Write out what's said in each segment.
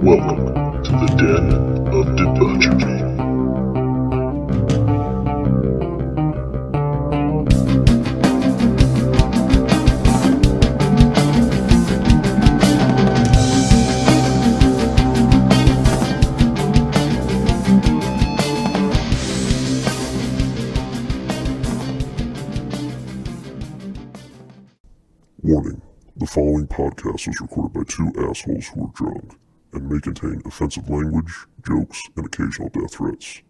Welcome to the Den of Debauchery. Warning, the following podcast was recorded by two assholes who are drunk and may contain offensive language, jokes, and occasional death threats.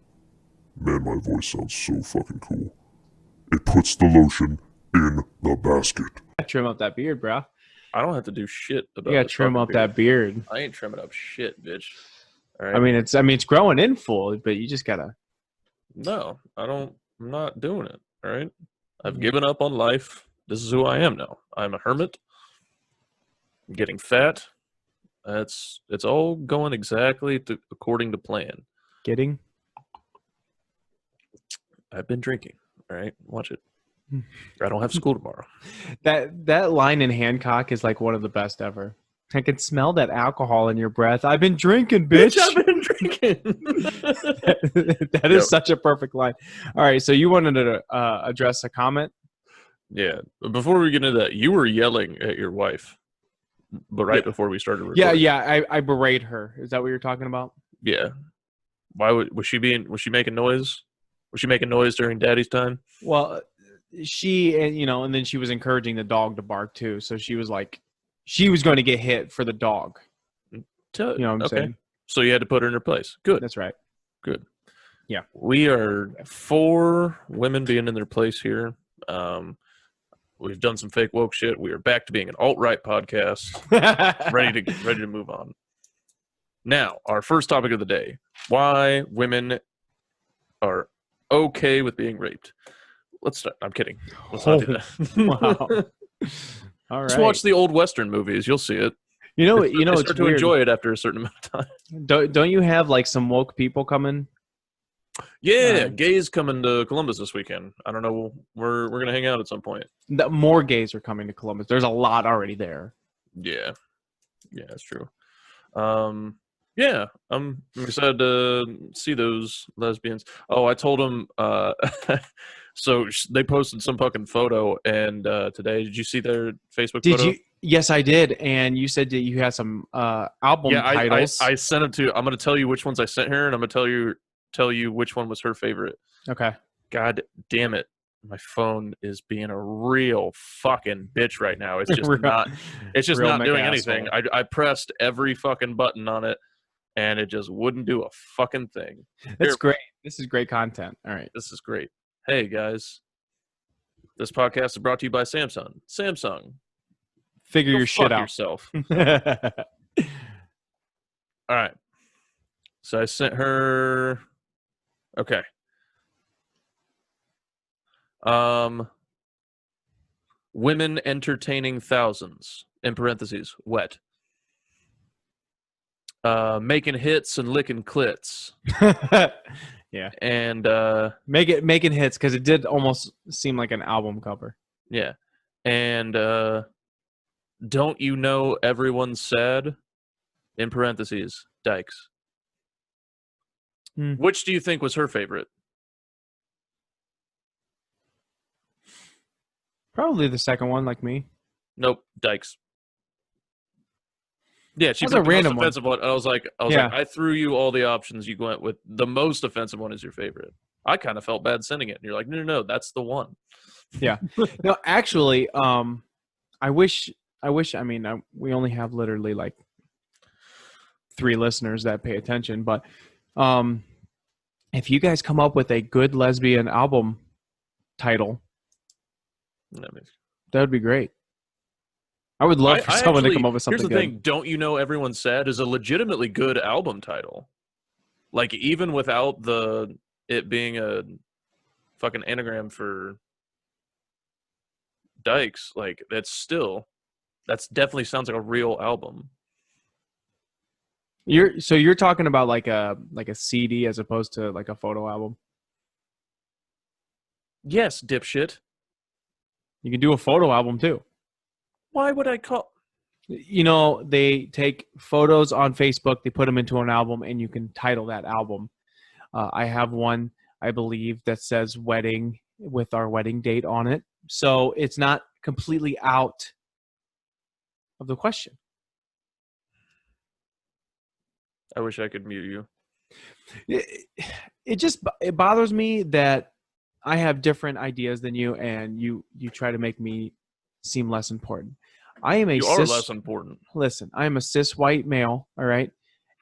Man, my voice sounds so fucking cool. It puts the lotion in the basket. Trim up that beard, bro. I don't have to do shit about You gotta this trim fucking up beard. that beard. I ain't trimming up shit, bitch. All right. I mean, it's growing in full, but you just gotta. No, I'm not doing it. All right. I've given up on life. This is who I am now. I'm a hermit. I'm getting fat. It's all going exactly according to plan. Getting? I've been drinking. All right. Watch it. I don't have school tomorrow. That line in Hancock is like one of the best ever. I can smell that alcohol in your breath. I've been drinking, bitch. I've been drinking. That is such a perfect line. All right, so you wanted to address a comment? Yeah. But before we get into that, you were yelling at your wife, but right before we started recording. Yeah. I berate her. Is that what you're talking about? Yeah. Why was she making noise? Was she making noise during Daddy's time? Well, and then she was encouraging the dog to bark too. So she was like, she was going to get hit for the dog. You know what I'm saying? So you had to put her in her place. Good. That's right. Good. Yeah. We are 4 women being in their place here. We've done some fake woke shit. We are back to being an alt-right podcast. ready to move on. Now, our first topic of the day: why women are okay with being raped. Let's start. I'm kidding. Let's not do that. Wow. All right. Just watch the old Western movies. You'll see it. You know, It's it's start to weird. enjoy it after a certain amount of time. Don't you have like some woke people coming? Yeah, gays coming to Columbus this weekend. I don't know. We're gonna hang out at some point. More gays are coming to Columbus. There's a lot already there. Yeah, that's true. Yeah, I'm excited to see those lesbians. Oh, I told them. So they posted some fucking photo, and today, did you see their Facebook photo? Did you? Yes, I did. And you said that you had some album titles. I sent them to. I'm gonna tell you which ones I sent her, and I'm gonna tell you which one was her favorite. Okay. God damn it. My phone is being a real fucking bitch right now. It's just not doing anything. I pressed every fucking button on it and it just wouldn't do a fucking thing. That's great. This is great content. All right. This is great. Hey guys. This podcast is brought to you by Samsung. Samsung. Figure Go your shit fuck out. yourself. All right. So I sent her. Okay. Women entertaining thousands, in parentheses, wet. Making hits and licking clits. Yeah. And making hits, because it did almost seem like an album cover. yeah. And don't you know everyone's sad? In parentheses, dykes. Which do you think was her favorite? Probably the second one, like me. Nope, dykes. Yeah, she That's picked a the random most offensive one. I was like, Yeah. I threw you all the options. You went with the most offensive one is your favorite. I kind of felt bad sending it. And you're like, no, that's the one. Yeah. No, actually, I wish. I mean, we only have literally like 3 listeners that pay attention, but if you guys come up with a good lesbian album title, that would be great. I would love for someone to come up with something good. Here's the thing. Don't you know everyone's sad is a legitimately good album title. Like, even without it being a fucking anagram for dykes, like, that's definitely sounds like a real album. You're talking about like a CD as opposed to like a photo album? Yes, dipshit. You can do a photo album too. Why would I call? You know, they take photos on Facebook, they put them into an album, and you can title that album. I have one, I believe, that says wedding with our wedding date on it. So it's not completely out of the question. I wish I could mute you. It bothers me that I have different ideas than you, and you try to make me seem less important. I am You are less important. Listen, I am a cis white male, all right?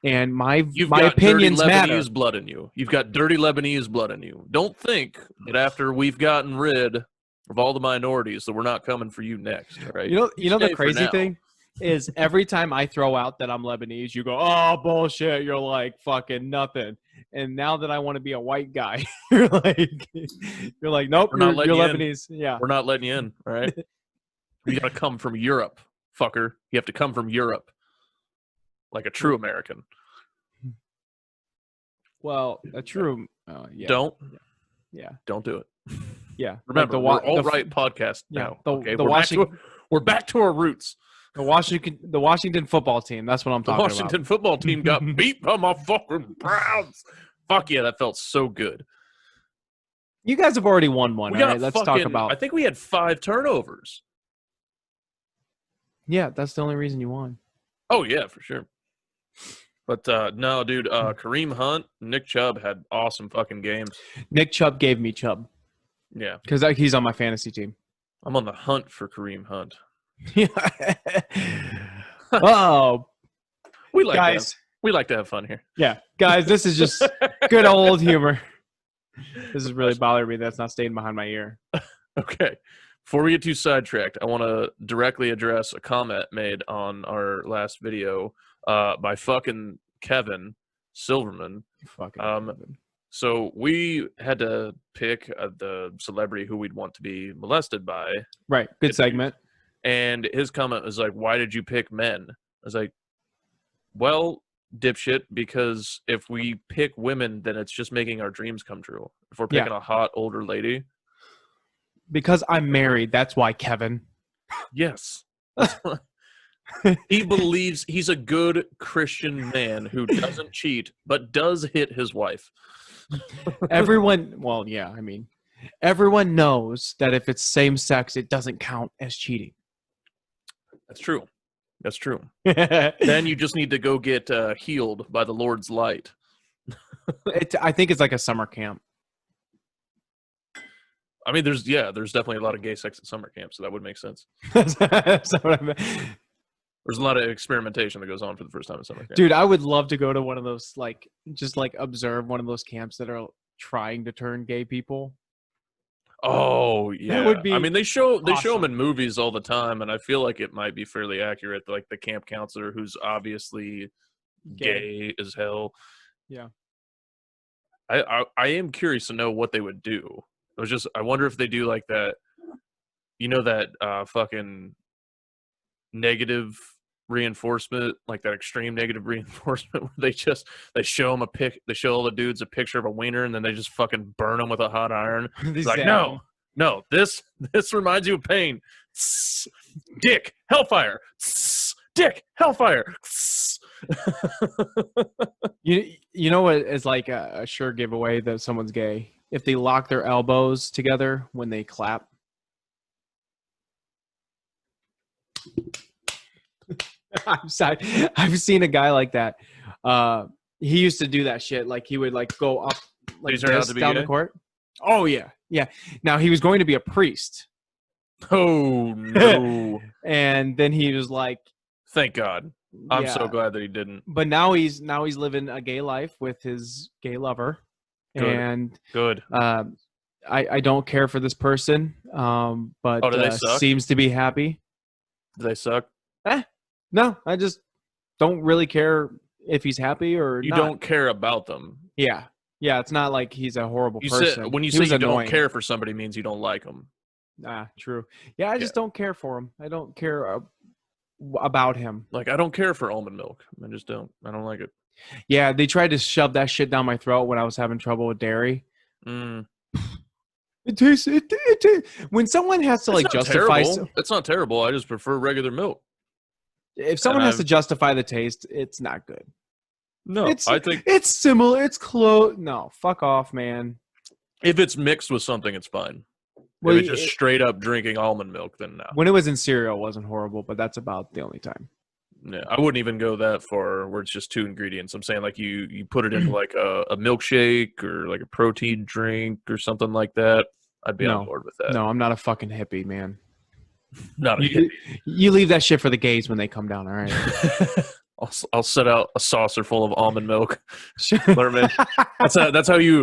And my got opinions dirty Lebanese matter. blood in you. You've got dirty Lebanese blood in you. Don't think that after we've gotten rid of all the minorities that we're not coming for you next, all right? You know the stay for crazy now. thing is every time I throw out that I'm Lebanese, you go, "Oh, bullshit, you're like fucking nothing." And now that I want to be a white guy, you're like nope, We're not you're letting you in. Lebanese. Yeah. We're not letting you in, all right? You got to come from Europe, fucker. You have to come from Europe like a true American. Well, a true yeah. Don't. Yeah. Don't do it. Yeah. Remember, we're alt-right podcast yeah, now. Okay, Washington, we're back to our roots. the Washington football team. That's what I'm The talking Washington football team got beat by my fucking Browns. Fuck yeah, that felt so good. You guys have already won one. All right, let's talk about. I think we had 5 turnovers. Yeah, that's the only reason you won. Oh yeah, for sure. But no, dude, Kareem Hunt, Nick Chubb had awesome fucking games. Nick Chubb gave me Chubb. Yeah, because he's on my fantasy team. I'm on the hunt for Kareem Hunt. Oh, we like to have fun here. Yeah, guys, this is just good old humor. This is really bothering me. That's not staying behind my ear. Okay. Before we get too sidetracked, I want to directly address a comment made on our last video by fucking Kevin Silverman. Fucking Kevin. So we had to pick the celebrity who we'd want to be molested by. Right. Good segment. And his comment was like, "Why did you pick men?" I was like, "Well, dipshit, because if we pick women, then it's just making our dreams come true. If we're picking a hot older lady." Because I'm married. That's why, Kevin. Yes. He believes he's a good Christian man who doesn't cheat, but does hit his wife. Everyone knows that if it's same sex, it doesn't count as cheating. That's true. That's true. Then you just need to go get healed by the Lord's light. I think it's like a summer camp. I mean, there's definitely a lot of gay sex at summer camp, so that would make sense. That's what I meant. There's a lot of experimentation that goes on for the first time at summer camp. Dude, I would love to go to one of those, just observe one of those camps that are trying to turn gay people. Oh yeah, that would be. I mean, they show them in movies all the time, and I feel like it might be fairly accurate. Like the camp counselor who's obviously gay as hell. Yeah. I am curious to know what they would do. I wonder if they do like that. You know that fucking negative reinforcement, like that extreme negative reinforcement, where they show them they show all the dudes a picture of a wiener, and then they just fucking burn them with a hot iron. It's like, no, this reminds you of pain. Dick, hellfire. Dick, hellfire. You know what is like a sure giveaway that someone's gay? If they lock their elbows together when they clap. I've seen a guy like that. He used to do that shit. Like he would go up this down the court. Oh yeah. Now he was going to be a priest. Oh no. And then he was like, thank God. I'm so glad that he didn't. But now he's living a gay life with his gay lover. Good. And good. I don't care for this person. But do they suck? Seems to be happy. Do they suck? No, I just don't really care if he's happy or you not. Don't care about them. Yeah, it's not like he's a horrible person. When you say you don't care for somebody, means you don't like them. True. Yeah, I just don't care for him. I don't care about him. Like, I don't care for almond milk. I just don't. I don't like it. Yeah, they tried to shove that shit down my throat when I was having trouble with dairy. It tastes. When someone has to justify. It's not terrible. I just prefer regular milk. If someone has to justify the taste, it's not good. No, I think it's similar. It's close. No, fuck off, man. if it's mixed with something, it's fine. Well, if it's just straight up drinking almond milk, then no. When it was in cereal, it wasn't horrible, but that's about the only time. Yeah, I wouldn't even go that far where it's just 2 ingredients. I'm saying like you put it into like a milkshake or like a protein drink or something like that. I'd be on board with that. No, I'm not a fucking hippie, man. Not a hippie. You leave that shit for the gays when they come down, all right? I'll set out a saucer full of almond milk. Lure 'em in. That's how you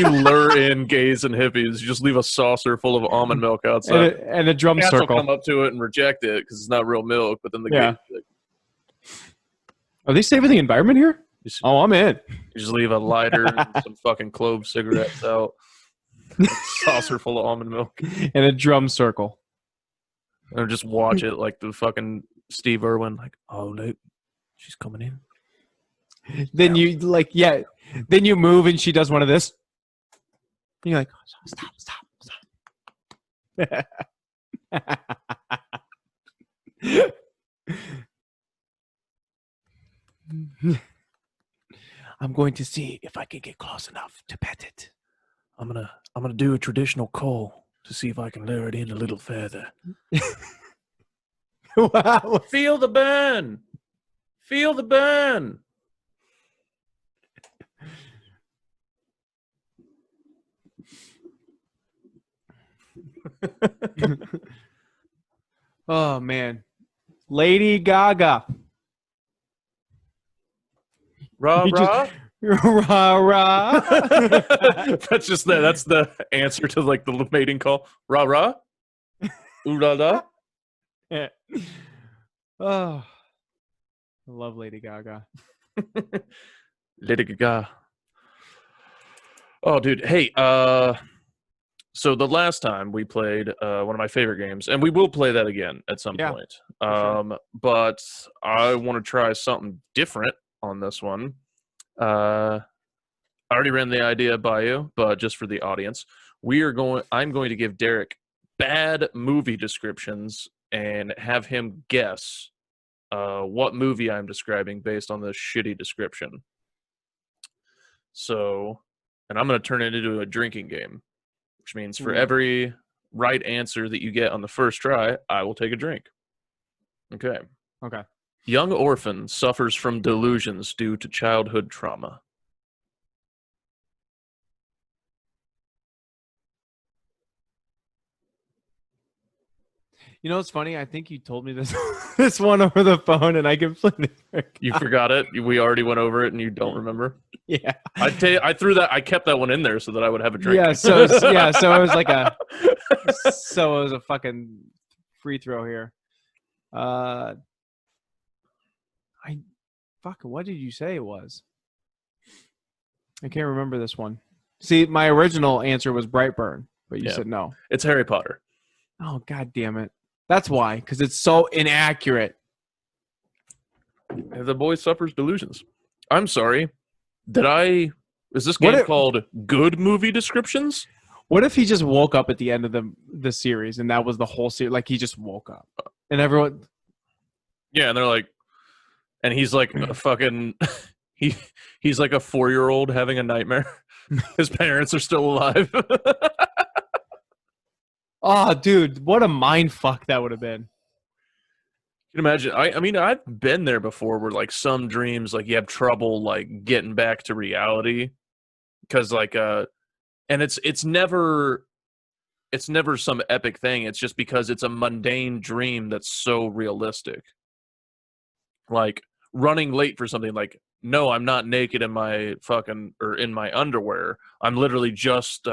lure in gays and hippies. You just leave a saucer full of almond milk outside, and a drum Cats circle. will come up to it and reject it because it's not real milk. But then the gays, like, are they saving the environment here? I'm in. You just leave a lighter and some fucking clove cigarettes out. A saucer full of almond milk and a drum circle. And just watch it like the fucking Steve Irwin, like, oh no, she's coming in. Then you then you move and she does one of this. And you're like, stop. I'm going to see if I can get close enough to pet it. I'm gonna do a traditional call to see if I can lure it in a little further. Wow. Feel the burn. Feel the burn. Oh man, Lady Gaga. Rah rah. Rah rah. That's just that. That's the answer to like the mating call. Rah rah. Ooh la la. Yeah. Oh, I love Lady Gaga. Lady Gaga. Oh, dude. Hey, so the last time we played one of my favorite games, and we will play that again at some point. Sure. But I want to try something different on this one. I already ran the idea by you, but just for the audience, I'm going to give Derek bad movie descriptions and have him guess what movie I'm describing based on this shitty description. So, and I'm going to turn it into a drinking game, which means for every right answer that you get on the first try, I will take a drink. Okay. Okay. Young orphan suffers from delusions due to childhood trauma. You know what's funny? I think you told me this one over the phone, and I completely forgot. You forgot it. We already went over it, and you don't remember. Yeah, I threw that. I kept that one in there so that I would have a drink. Yeah, so it was like it was a fucking free throw here. What did you say it was? I can't remember this one. See, my original answer was Brightburn, but you said no. It's Harry Potter. Oh, God damn it. That's why, because it's so inaccurate. The boy suffers delusions. I'm sorry. Is this game called Good Movie Descriptions? What if he just woke up at the end of the series and that was the whole series? Like he just woke up and everyone. Yeah, and they're like, and he's like a fucking, he's like a 4-year-old having a nightmare. His parents are still alive. Oh, dude, what a mind fuck that would have been. You can imagine. I mean, I've been there before where like some dreams, like you have trouble like getting back to reality because like, and it's never some epic thing. It's just because it's a mundane dream that's so realistic. Like running late for something like, no, I'm not naked in my in my underwear. I'm literally just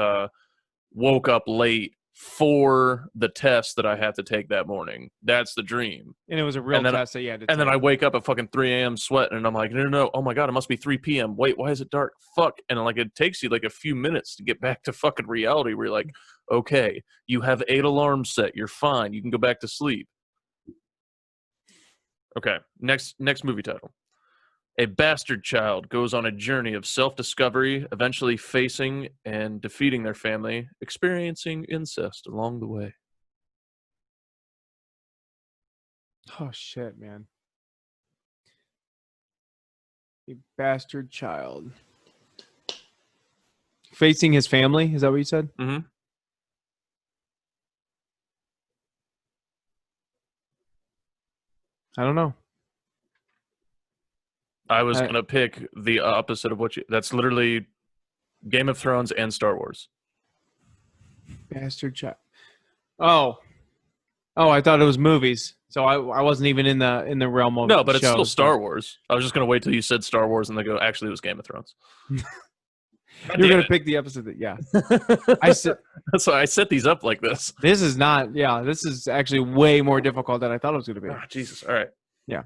woke up late for the test that I have to take that morning. That's the dream. And it was a real test that you had to take. And then I wake up at fucking 3 a.m. sweating, and I'm like, no, oh my God, it must be 3 p.m. Wait, why is it dark? Fuck. And like it takes you like a few minutes to get back to fucking reality where you're like, okay, you have 8 alarms set. You're fine. You can go back to sleep. Okay, next movie title. A bastard child goes on a journey of self-discovery, eventually facing and defeating their family, experiencing incest along the way. Oh, shit, man. A bastard child. Facing his family? Is that what you said? Mm-hmm. I don't know. I was going to pick the opposite of what you... That's literally Game of Thrones and Star Wars. Bastard child. Oh, I thought it was movies. So I wasn't even in the realm of No, but it's still shows, Star Wars. I was just going to wait till you said Star Wars and then go, actually, it was Game of Thrones. You're going to pick the episode that, yeah. That's why I set these up like this. This is not, this is actually way more difficult than I thought it was going to be. Oh, Jesus. All right. Yeah.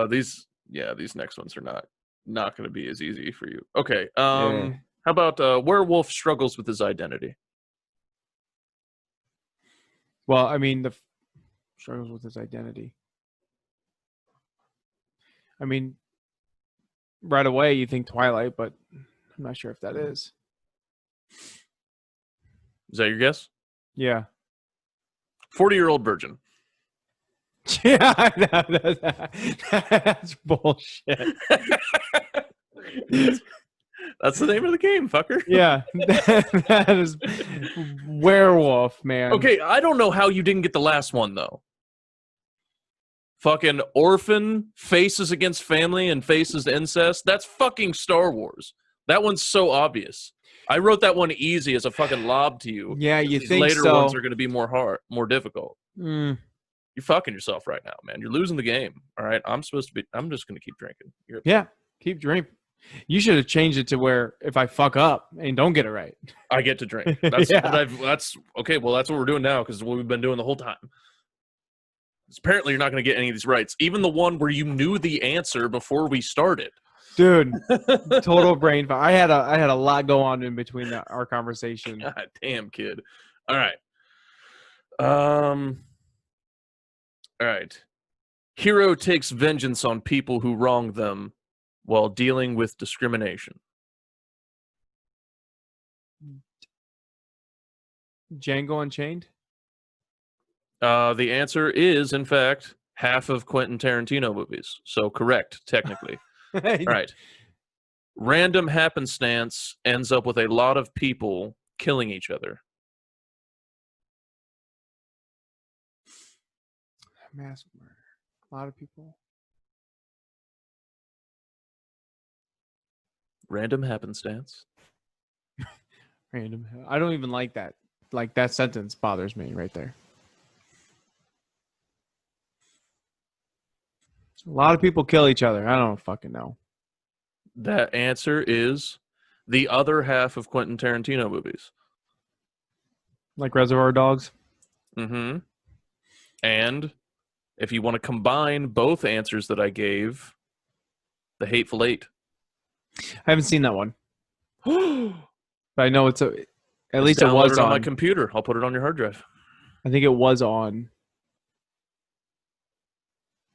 These next ones are not going to be as easy for you. Okay. Yeah. How about werewolf struggles with his identity? Well, I mean, the struggles with his identity. I mean, right away you think Twilight, but I'm not sure if that is. Is that your guess? Yeah. 40-year-old virgin. Yeah, I know. That's bullshit. That's the name of the game, fucker. Yeah, that is werewolf, man. Okay, I don't know how you didn't get the last one, though. Fucking orphan, faces against family, and faces incest. That's fucking Star Wars. That one's so obvious. I wrote that one easy as a fucking lob to you. Yeah, you These think later so. ones are going to be more hard, more difficult. Mm. You're fucking yourself right now, man. You're losing the game. All right, I'm just going to keep drinking. Yeah, keep drinking. You should have changed it to where if I fuck up and don't get it right, I get to drink. That's Yeah. that's okay. Well, that's what we're doing now because what we've been doing the whole time. Apparently, you're not going to get any of these rights. Even the one where you knew the answer before we started. dude. Total brain fog. I had a lot go on in between our conversation. God damn, kid. All right. All right. Hero takes vengeance on people who wrong them while dealing with discrimination. Django Unchained. The answer is, in fact, half of Quentin Tarantino movies. So correct, technically. All right. Random happenstance ends up with a lot of people killing each other. Mass murder. A lot of people. Random happenstance. Random. I don't even like that. Like that sentence bothers me right there. A lot of people kill each other. I don't fucking know. That answer is the other half of Quentin Tarantino movies. Like Reservoir Dogs. Mm-hmm. And if you want to combine both answers that I gave, The Hateful Eight. I haven't seen that one, but I know at least it Download was on on my computer. I'll put it on your hard drive. I think it was on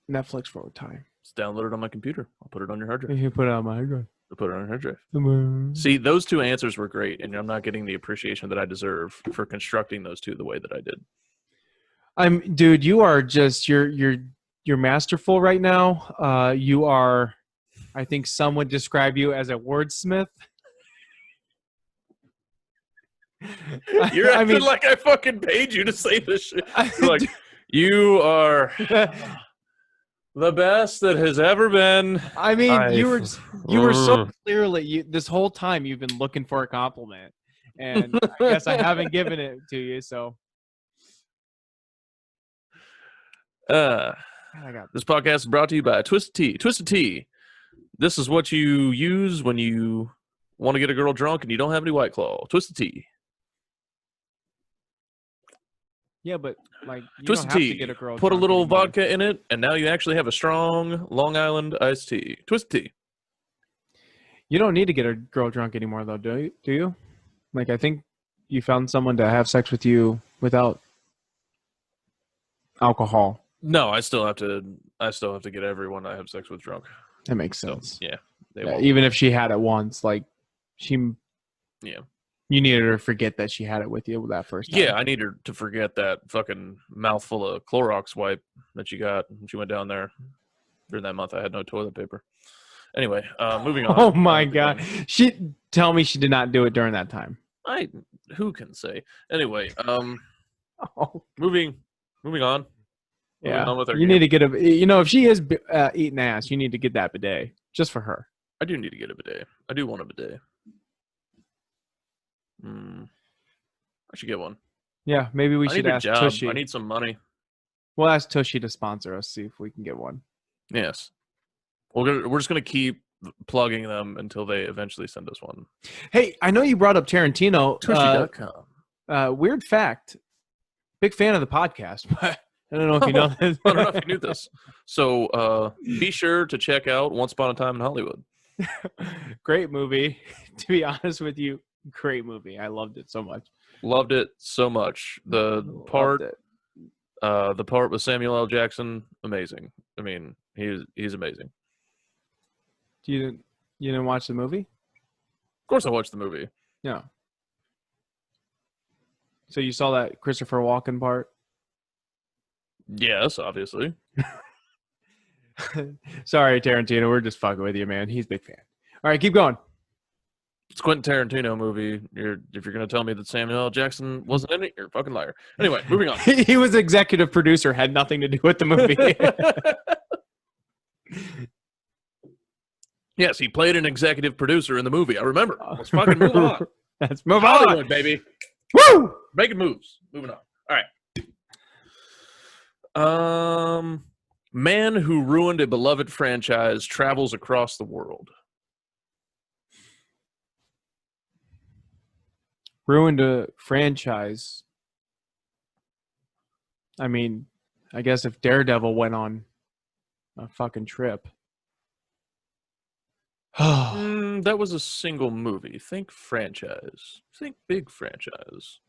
Netflix for a time. It's downloaded on my computer. I'll put it on your hard drive. You put it on my hard drive. I'll put it on your hard drive. Come See, those two answers were great, and I'm not getting the appreciation that I deserve for constructing those two the way that I did. Dude, you are just you're masterful right now. You are, I think some would describe you as a wordsmith. You're acting like I fucking paid you to say this shit. You're like, you are the best that has ever been. I mean, you were so clearly this whole time you've been looking for a compliment, and I guess I haven't given it to you. So, this podcast is brought to you by Twisted Tea. Twisted Tea. This is what you use when you want to get a girl drunk and you don't have any White Claw. Twisted Tea. yeah, but like you Twisted don't have Tea. to get a girl. Put a drunk little anymore. vodka in it, and now you actually have a strong Long Island iced tea. Twisted Tea. You don't need to get a girl drunk anymore, though, do you? Like, I think you found someone to have sex with you without alcohol. No, I still have to get everyone I have sex with drunk. That makes So, sense. yeah. They Yeah, won't. even if she had it once, like Yeah. you needed her to forget that she had it with you that first time. Yeah, I need her to forget that fucking mouthful of Clorox wipe that she got when she went down there. During that month, I had no toilet paper. Anyway, moving on. Oh my god. Tell me she did not do it during that time. Who can say? Anyway, Oh, moving on. Moving yeah. on with our You game. need to get a. If she is eating ass, you need to get that bidet just for her. I do need to get a bidet. I do want a bidet. I should get one. Yeah, maybe we I should need a ask job. Tushy. I need some money. We'll ask Tushy to sponsor us. See if we can get one. Yes. We're just gonna keep plugging them until they eventually send us one. Hey, I know you brought up Tarantino. Tushy.com. Weird fact. Big fan of the podcast, but I don't know if you know this. I don't know if you knew this. So be sure to check out Once Upon a Time in Hollywood. Great movie. To be honest with you, great movie. I loved it so much. Loved it so much. The part with Samuel L. Jackson, amazing. I mean, he's amazing. You didn't watch the movie? Of course I watched the movie. No. So you saw that Christopher Walken part? Yes, obviously. Sorry, Tarantino. We're just fucking with you, man. He's a big fan. All right, keep going. It's a Quentin Tarantino movie. If you're going to tell me that Samuel L. Jackson wasn't in it, you're a fucking liar. Anyway, moving on. He was executive producer, had nothing to do with the movie. Yes, he played an executive producer in the movie. I remember. Let's fucking move on. Let's move Hollywood, on. baby. Woo! Making moves. Moving on. All right. Man who ruined a beloved franchise travels across the world. Ruined a franchise. I mean, I guess if Daredevil went on a fucking trip. That was a single movie. Think franchise. Think big franchise.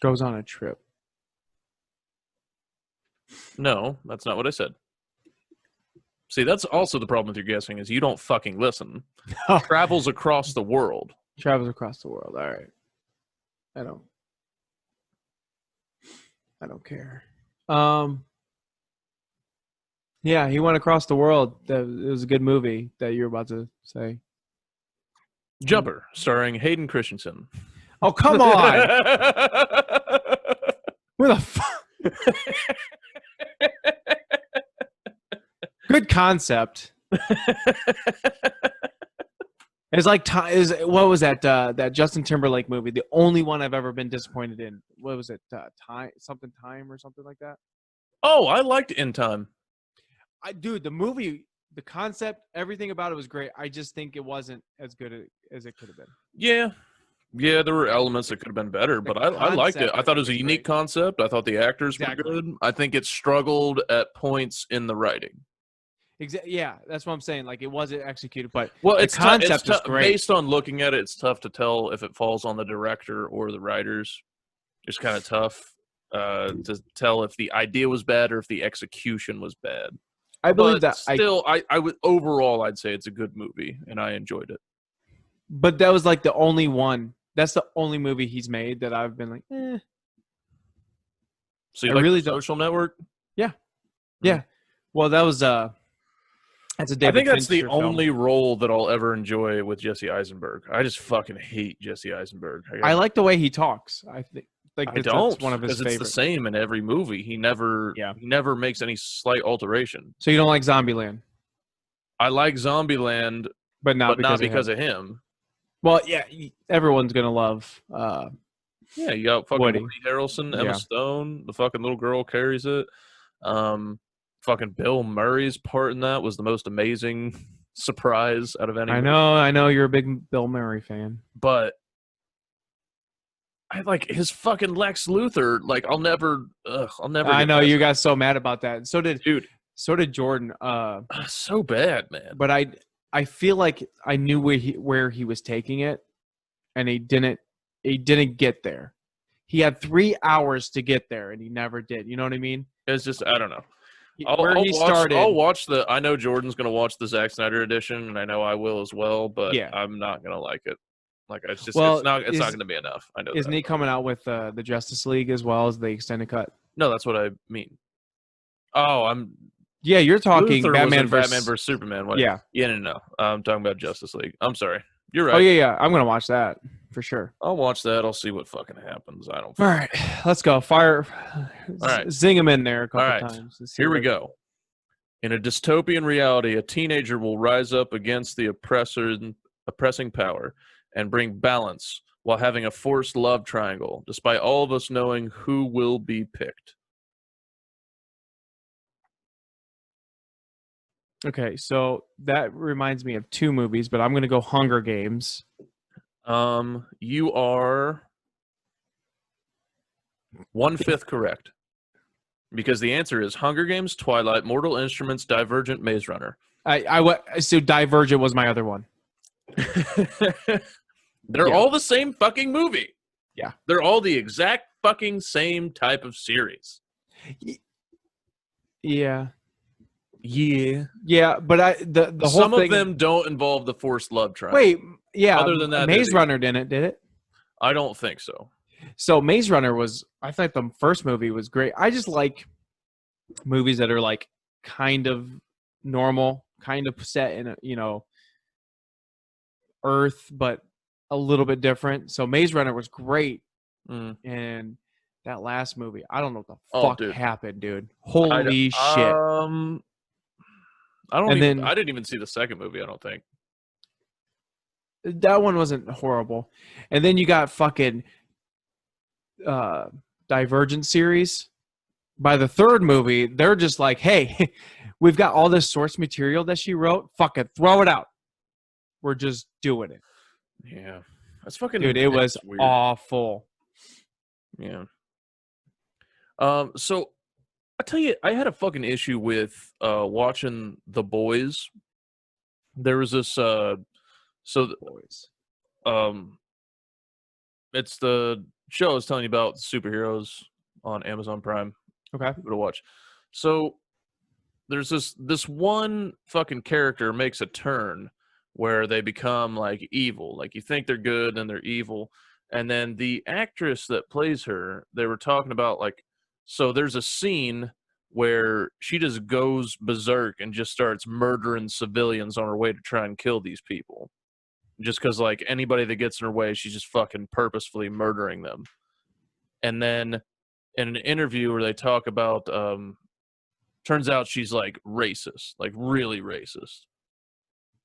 Goes on a trip. No, that's not what I said. See, that's also the problem with your guessing is you don't fucking listen. Travels across the world. Travels across the world. All right. I don't care. Yeah, he went across the world. It was a good movie that you're about to say. Jumper, starring Hayden Christensen. Oh, come on. Who the fuck? Good concept. It's like what was that Justin Timberlake movie? The only one I've ever been disappointed in. What was it? Time or something like that. Oh, I liked In Time. Dude, the movie, the concept, everything about it was great. I just think it wasn't as good as it could have been. Yeah, there were elements that could have been better, but I liked it. I thought it was a unique concept. I thought the actors were good. I think it struggled at points in the writing. Yeah, that's what I'm saying. Like, it wasn't executed, but the concept is great. Based on looking at it, it's tough to tell if it falls on the director or the writers. It's kind of tough to tell if the idea was bad or if the execution was bad. I believe that. Still, I would overall, I'd say it's a good movie, and I enjoyed it. But that was like the only one. That's the only movie he's made that I've been like, eh. So you like The Social Network? Yeah. Yeah. Well, that was that's a David I think that's the Fincher film. only role that I'll ever enjoy with Jesse Eisenberg. I just fucking hate Jesse Eisenberg. I like the way he talks. I think I that's don't, one of his favorites. It's the same in every movie. He never makes any slight alteration. So you don't like Zombieland? I like Zombieland, but not because of him. Well, yeah, everyone's gonna love. Yeah, you got fucking Woody Harrelson, Emma Stone. The fucking little girl carries it. Fucking Bill Murray's part in that was the most amazing surprise out of any. I know you're a big Bill Murray fan, but I like his fucking Lex Luthor. Like, I'll never. I know you got so mad about that. So did Jordan. So bad, man. But I feel like I knew where he was taking it, and he didn't get there. He had 3 hours to get there, and he never did. You know what I mean? It's just, I don't know. Started. I'll watch I know Jordan's going to watch the Zack Snyder edition, and I know I will as well, but I'm not going to like it. Like, it's just, it's not going to be enough. I know. Isn't he coming out with the Justice League as well as the extended cut? No, that's what I mean. Oh, Yeah, you're talking Luther Batman was in versus Batman versus Superman. What? Yeah. No. I'm talking about Justice League. I'm sorry. You're right. Oh yeah. I'm gonna watch that for sure. I'll watch that. I'll see what fucking happens. I don't. All right, let's go. Fire. right. Zing him in there a couple All right. times. Let's see Here we what- go. In a dystopian reality, a teenager will rise up against the oppressing power and bring balance while having a forced love triangle, despite all of us knowing who will be picked. Okay, so that reminds me of two movies, but I'm gonna go Hunger Games. You are 1/5 correct. Because the answer is Hunger Games, Twilight, Mortal Instruments, Divergent, Maze Runner. So Divergent was my other one. They're Yeah. all the same fucking movie. Yeah. They're all the exact fucking same type of series. Yeah. Yeah. Yeah, but the whole Some thing. of them don't involve the forced love triangle. Wait, yeah. Other than that, Maze they do. Runner didn't, did it? I don't think so. So Maze Runner was. I thought the first movie was great. I just like movies that are like kind of normal, kind of set in a, Earth, but a little bit different. So Maze Runner was great, and that last movie, I don't know what the fuck dude. happened, dude. Holy shit! I don't. And Even, then- I didn't even see the second movie. I don't think. That one wasn't horrible. And then you got fucking Divergent series. By the third movie, they're just like, hey, we've got all this source material that she wrote. Fuck it, throw it out. We're just doing it. Yeah, that's fucking. Dude, it was weird. awful. Yeah. So I tell you, I had a fucking issue with watching The Boys. There was this Boys. it's the show I was telling you about, superheroes on Amazon Prime. Okay. To watch. So there's this one fucking character makes a turn where they become like evil. Like you think they're good and they're evil. And then the actress that plays her, they were talking about like, so there's a scene where she just goes berserk and just starts murdering civilians on her way to try and kill these people. Just because like anybody that gets in her way, she's just fucking purposefully murdering them. And then in an interview where they talk about, turns out she's like racist, like really racist.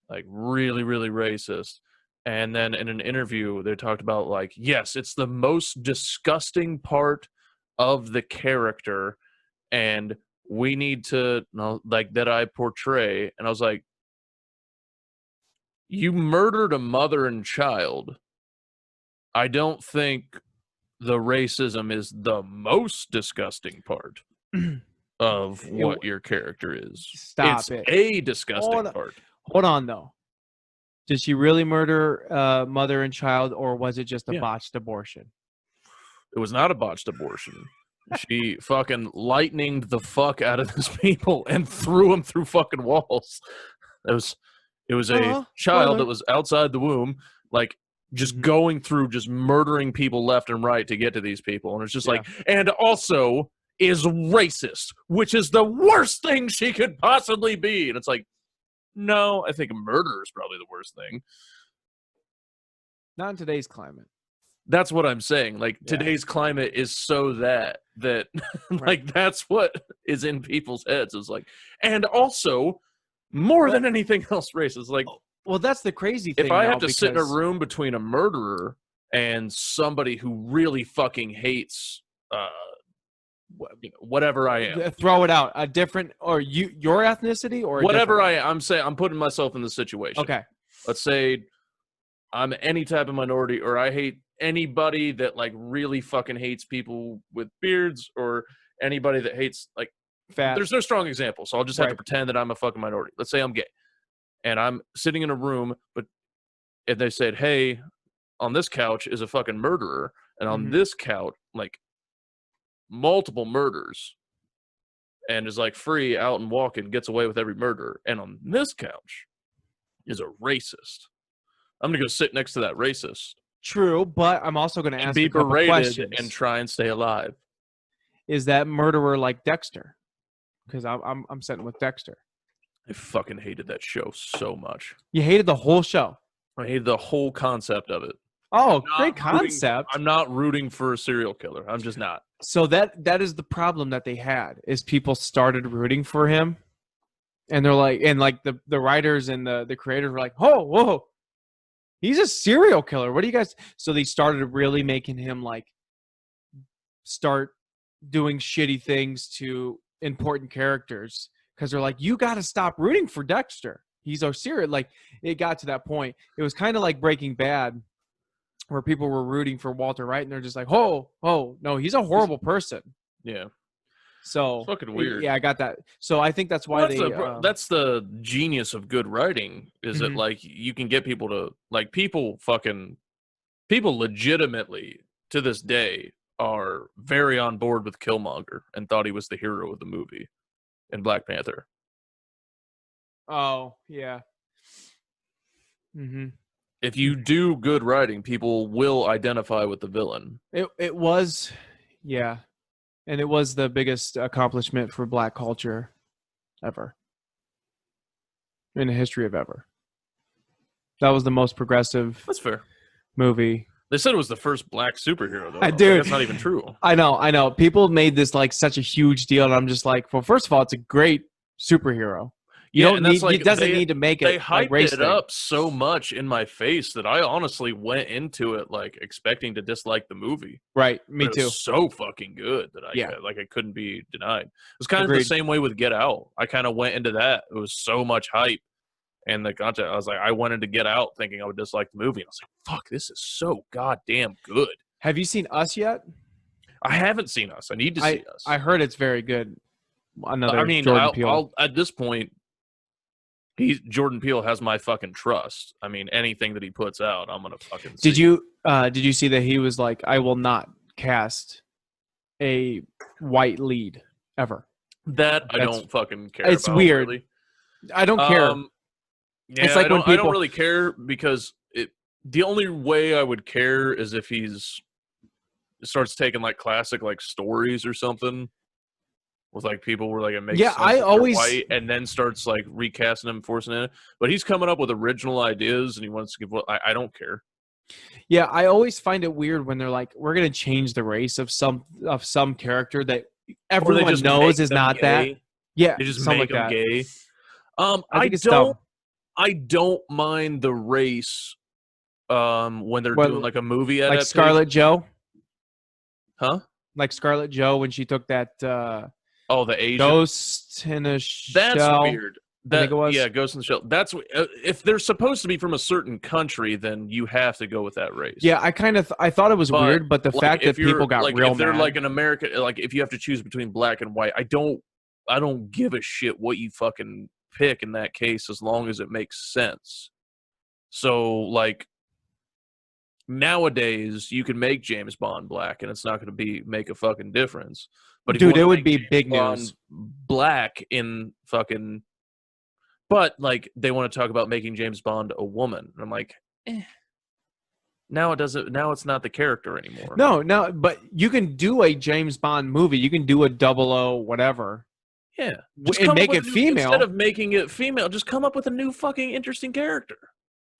Like really, really racist. And then in an interview, they talked about like, yes, it's the most disgusting part of the character, and we need to like that I portray. And I was like, you murdered a mother and child. I don't think the racism is the most disgusting part of what your character is. Stop it's it. a disgusting part. Hold on, though. Did she really murder mother and child, or was it just a botched abortion? It was not a botched abortion. She fucking lightninged the fuck out of those people and threw them through fucking walls. It was a child that was outside the womb, like just going through, just murdering people left and right to get to these people. And it's just like, and also is racist, which is the worst thing she could possibly be. And it's like, no, I think murder is probably the worst thing. Not in today's climate. That's what I'm saying. Like today's climate is so that like that's what is in people's heads. Is like, and also more than anything else, racist. Like, well, that's the crazy thing. If I have to sit in a room between a murderer and somebody who really fucking hates, whatever I am, throw it out. A different, or your ethnicity, or whatever I'm saying, I'm putting myself in the situation. Okay. Let's say I'm any type of minority, or I hate anybody that like really fucking hates people with beards, or anybody that hates like fat. There's no strong example, so I'll just have to pretend that I'm a fucking minority. Let's say I'm gay, and I'm sitting in a room, but if they said, "Hey, on this couch is a fucking murderer, and on this couch, like multiple murders, and is like free out and walking, gets away with every murder, and on this couch is a racist," I'm gonna go sit next to that racist. True, but I'm also going to ask be a couple berated questions. and try and stay alive. Is that murderer like Dexter? because I'm sitting with Dexter. I fucking hated that show so much. You hated the whole show. I hated the whole concept of it. Oh, Not great concept. I'm not rooting for a serial killer. I'm just not. So that is the problem that they had, is people started rooting for him, and they're like, and like the writers and the creators were like, oh, whoa, he's a serial killer. What do you guys? So they started really making him like start doing shitty things to important characters, because they're like, you got to stop rooting for Dexter. He's a serial. Like, it got to that point. It was kind of like Breaking Bad, where people were rooting for Walter White, and they're just like, oh, no, he's a horrible person. Yeah. So It's fucking weird. Yeah, I got that. So I think that's why that's the genius of good writing, is that like you can get people to like people legitimately to this day are very on board with Killmonger and thought he was the hero of the movie in Black Panther. Oh, yeah. If you do good writing, people will identify with the villain. It was, yeah. And it was the biggest accomplishment for Black culture ever. In the history of ever. That was the most progressive That's fair. movie. They said it was the first Black superhero, though. I do. That's not even true. I know. People made this like such a huge deal, and I'm just like, well, first of all, it's a great superhero. You don't need. It doesn't need to make it. They hyped hyped it up so much in my face that I honestly went into it like expecting to dislike the movie. Right, me But it too. was so fucking good that I couldn't be denied. It was kind of Agreed. the same way with Get Out. I kind of went into that. It was so much hype, and the content. I was like, I went into Get Out thinking I would dislike the movie, and I was like, fuck, this is so goddamn good. Have you seen Us yet? I haven't seen Us. I need to see Us. I heard it's very good. Another I mean, Jordan Peele. at this point, Jordan Peele has my fucking trust. I mean, anything that he puts out, I'm gonna fucking see. Did you see that he was like, I will not cast a white lead ever? I don't fucking care. It's about, weird. Really. I don't care. Yeah, it's like I don't, when people I don't really care, because the only way I would care is if starts taking like classic like stories or something. With like people where like it makes sense if they're white, and then starts like recasting him, forcing it. But he's coming up with original ideas, and he wants to give. I don't care. Yeah, I always find it weird when they're like, we're gonna change the race of some character that everyone knows is not gay. that. Yeah, they just something make like them that. gay. I don't mind the race. When they're doing like a movie adaptation, like Scarlett Jo. Huh? Like Scarlett Jo when she took that. The Asian Ghost in a Shell. That's weird. I think it was. Yeah, Ghost in the Shell. That's if they're supposed to be from a certain country, then you have to go with that race. Yeah, I thought it was weird, but the fact that people got like, real if they're mad. like an American, like if you have to choose between black and white, I don't give a shit what you fucking pick in that case, as long as it makes sense. So like nowadays, you can make James Bond black, and it's not going to make a fucking difference. But if dude, it would be big news. Black in fucking, but like they want to talk about making James Bond a woman. And I'm like, now it doesn't. Now it's not the character anymore. No, but you can do a James Bond movie. You can do a 00 whatever. Yeah, and make it female instead of making it female. Just come up with a new fucking interesting character.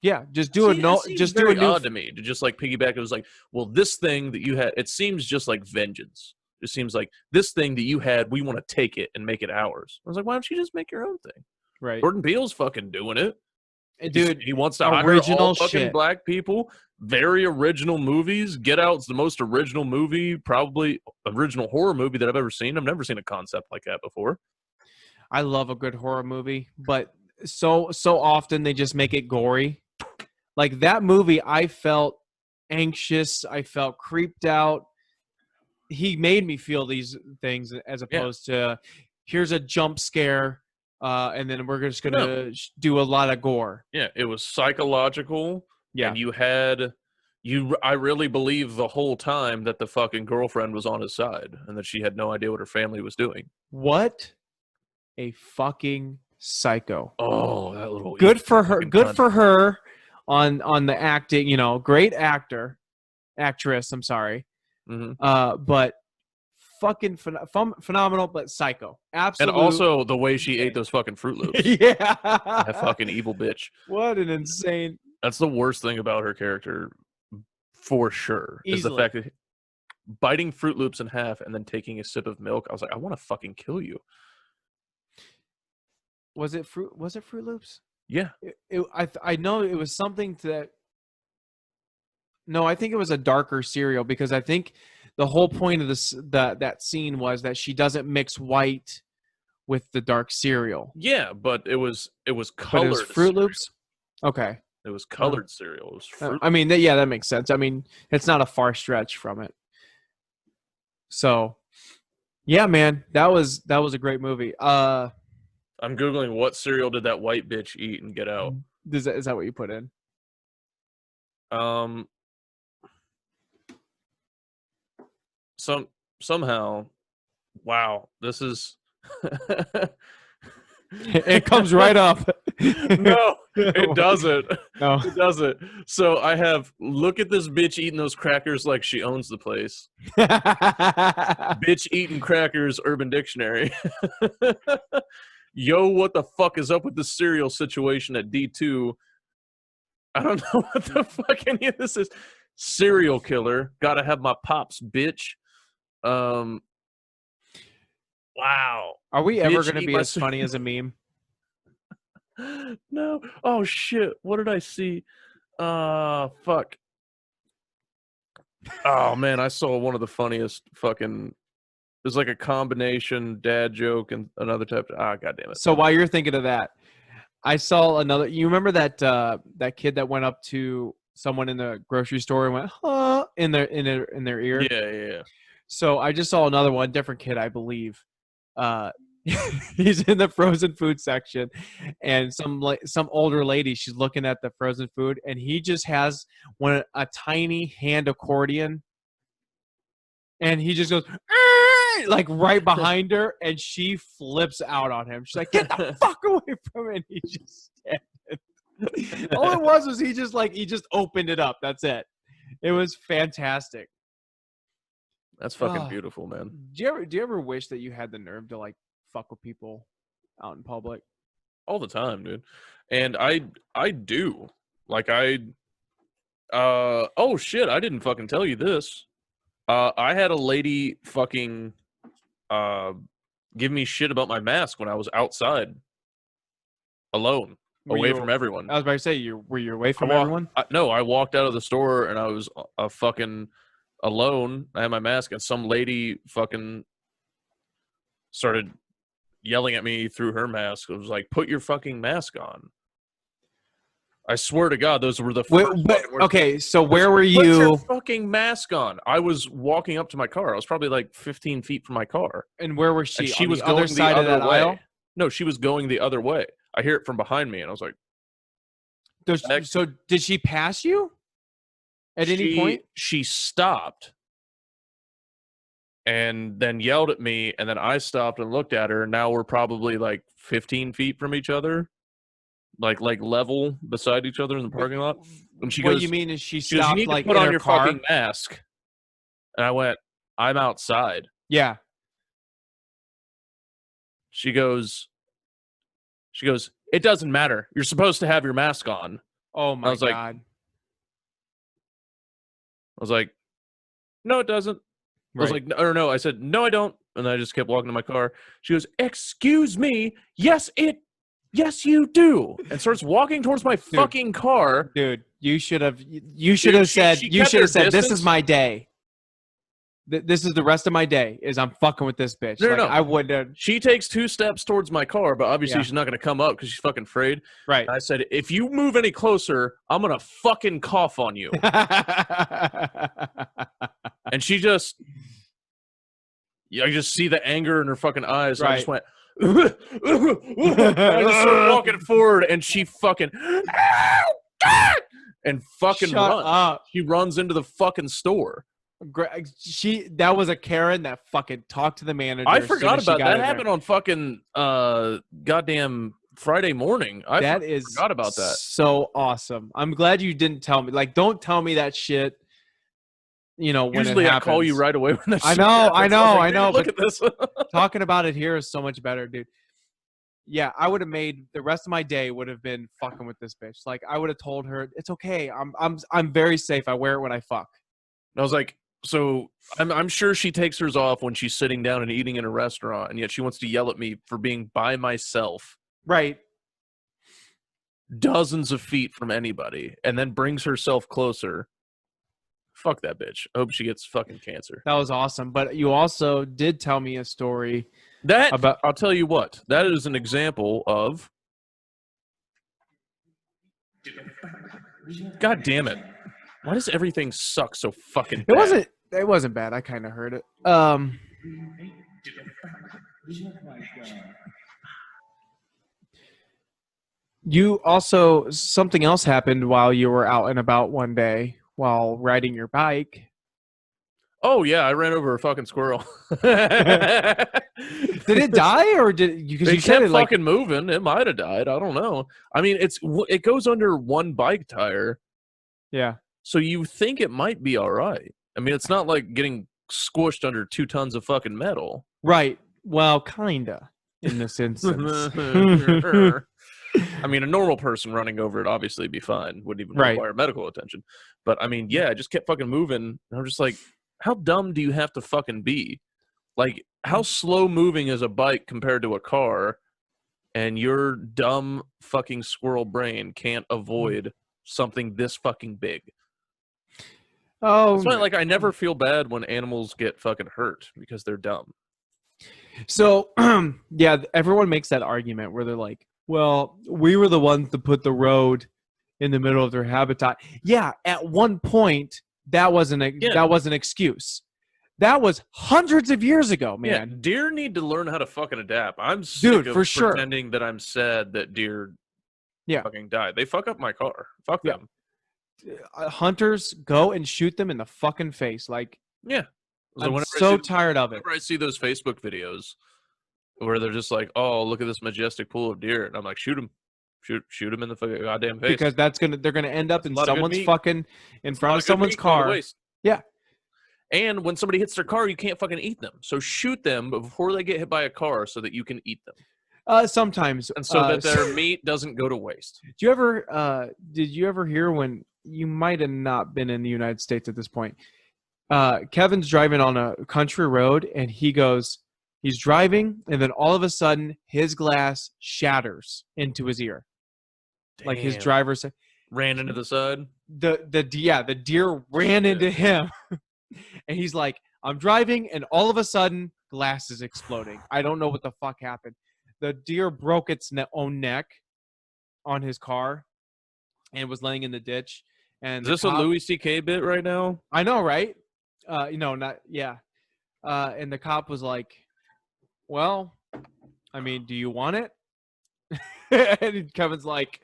Yeah, just do a new. Odd to me to just like piggyback. It was like, well, this thing that you had, it seems just like vengeance. It seems like this thing that you had, we want to take it and make it ours. I was like, why don't you just make your own thing? Right. Jordan Peele's fucking doing it. Dude, he wants to hire all fucking black people. Very original movies. Get Out's the most original movie, probably original horror movie that I've ever seen. I've never seen a concept like that before. I love a good horror movie, but so often they just make it gory. Like that movie, I felt anxious. I felt creeped out. He made me feel these things as opposed to here's a jump scare, and then we're just going to do a lot of gore. Yeah, it was psychological. Yeah. And I really believe the whole time that the fucking girlfriend was on his side and that she had no idea what her family was doing. What a fucking psycho. Oh, that little good for her. Good for her on the acting, great actress. I'm sorry. Mm-hmm. But fucking phenomenal, but psycho. Absolute. And also the way she ate those fucking Fruit Loops. Yeah. That fucking evil bitch. What an insane. That's the worst thing about her character, for sure. Is the Easily. fact that biting Fruit Loops in half and then taking a sip of milk. I was like, I want to fucking kill you. Was it Fruit Loops? Yeah. I know it was something that. No, I think it was a darker cereal because I think the whole point of that scene was that she doesn't mix white with the dark cereal. Yeah, but it was colored. But it was Fruit cereal. Loops. Okay. It was colored cereal. It was fruit. I mean, yeah, that makes sense. I mean, it's not a far stretch from it. So, yeah, man, that was a great movie. I'm googling what cereal did that white bitch eat and get out. Is that what you put in? Somehow, wow, this is. It comes right up. No, it doesn't. No. It doesn't. So I have, look at this bitch eating those crackers like she owns the place. Bitch eating crackers, Urban Dictionary. Yo, what the fuck is up with the cereal situation at D2? I don't know what the fuck any of this is. Serial killer. Gotta have my pops, bitch. Wow. Are we ever Bitch, going to eat be my as funny as a meme? No. Oh shit. What did I see? Fuck. Oh man, I saw one of the funniest fucking. It was like a combination dad joke and another type. God damn it. So while you're thinking of that, I saw another. You remember that kid that went up to someone in the grocery store and went, "Huh," in their ear? Yeah. So I just saw another one, different kid, I believe. He's in the frozen food section, and some older lady, she's looking at the frozen food, and he just has a tiny hand accordion, and he just goes like right behind her, and she flips out on him. She's like, "Get the fuck away from it!" And he just standing. All it was he just opened it up. That's it. It was fantastic. That's fucking beautiful, man. Do you ever wish that you had the nerve to like fuck with people out in public? All the time, dude. And I do. Like oh shit, I didn't fucking tell you this. I had a lady fucking give me shit about my mask when I was outside alone, away from everyone. I was about to say, were you away from everyone? No, I walked out of the store and I was fucking alone. I had my mask, and some lady fucking started yelling at me through her mask. It was like, "Put your fucking mask on." I swear to God, those were the first. Okay, so where were Put your you? fucking mask on. I was walking up to my car. I was probably like 15 feet from my car. And where was she? And she on was the going other side the of that other way. aisle? No, she was going the other way. I hear it from behind me, and I was like, So did she pass you at any point? She stopped and then yelled at me, and then I stopped and looked at her. And now we're probably like 15 feet from each other, like level beside each other in the parking lot. And she goes, "What you mean is she goes, "You stopped need like to put in on her your car?" fucking mask." And I went, "I'm outside." Yeah. She goes, "It doesn't matter. You're supposed to have your mask on." Oh my was like, God. I was like, "No, it doesn't." I was Right. like, no. I said, "No, I don't." And I just kept walking to my car. She goes, "Excuse me. Yes, you do." And starts walking towards my fucking car. Dude, you should have said, "This is my day. This is the rest of my day. Is I'm fucking with this bitch." No. I would have. She takes 2 steps towards my car, but obviously she's not going to come up because she's fucking afraid. Right. And I said, "If you move any closer, I'm going to fucking cough on you." And she just, I just see the anger in her fucking eyes. And I just went, and I just started walking forward, and she fucking, and fucking runs. Up. She runs into the fucking store. That was a Karen that fucking talked to the manager. I forgot about that. Happened on fucking goddamn Friday morning. I forgot about that. So awesome. I'm glad you didn't tell me. Like, don't tell me that shit. you know, when Usually it I happens. call you right away when that I shit know, happens. I know, Look but at this. talking about it here is so much better, dude. Yeah, I would have made the rest of my day would have been fucking with this bitch. Like I would have told her it's okay. I'm very safe. I wear it when I fuck. I was like, so I'm sure she takes hers off when she's sitting down and eating in a restaurant, and yet she wants to yell at me for being by myself, Right. dozens of feet from anybody, and then brings herself closer. Fuck that bitch. I hope she gets fucking cancer. That was awesome. But you also did tell me a story That about I'll tell you what. That is an example of. God damn it! Why does everything suck so fucking bad? it wasn't bad. I kind of heard it. You also something else happened while you were out and about one day while riding your bike. Oh yeah, I ran over a fucking squirrel. Did it die or did because It you said kept it like fucking moving. It might have died. I don't know. I mean, it goes under one bike tire, yeah. so you think it might be all right. I mean, it's not like getting squished under 2 tons of fucking metal. Right. Well, kinda in this instance. I mean, a normal person running over it obviously be fine. Wouldn't even Right. require medical attention. But I mean, yeah, it just kept fucking moving. And I'm just like, how dumb do you have to fucking be? Like, how slow moving is a bike compared to a car? And your dumb fucking squirrel brain can't avoid something this fucking big. Oh, That's why, like, I never feel bad when animals get fucking hurt because they're dumb. so yeah, everyone makes that argument where they're like, "Well, we were the ones to put the road in the middle of their habitat." Yeah, at one point that wasn't an excuse. That was hundreds of years ago, man. Yeah, deer need to learn how to fucking adapt. I'm Dude, sick of for sure. pretending that I'm sad that deer fucking died. They fuck up my car. Fuck Yeah. them. Hunters go and shoot them in the fucking face. Like, Yeah. So I'm whenever so tired of it. whenever I see those Facebook videos where they're just like, "Oh, look at this majestic pool of deer," and I'm like, "Shoot them, shoot them in the fucking goddamn face." Because they're gonna end up in a lot of good someone's meat. fucking in front of someone's car. Yeah. And when somebody hits their car, you can't fucking eat them. So shoot them before they get hit by a car so that you can eat them. Sometimes. And so that their meat doesn't go to waste. Did you ever hear when you might have not been in the United States at this point? Kevin's driving on a country road and he's driving and then all of a sudden his glass shatters into his ear. Like his Damn. driver Ran into the side. The deer ran into him. And he's like, I'm driving, and all of a sudden, glass is exploding. I don't know what the fuck happened. The deer broke its own neck on his car and was laying in the ditch. And Is this a Louis C.K. bit right now? I know, right? Not yeah. And the cop was like, well, I mean, do you want it? And Kevin's like,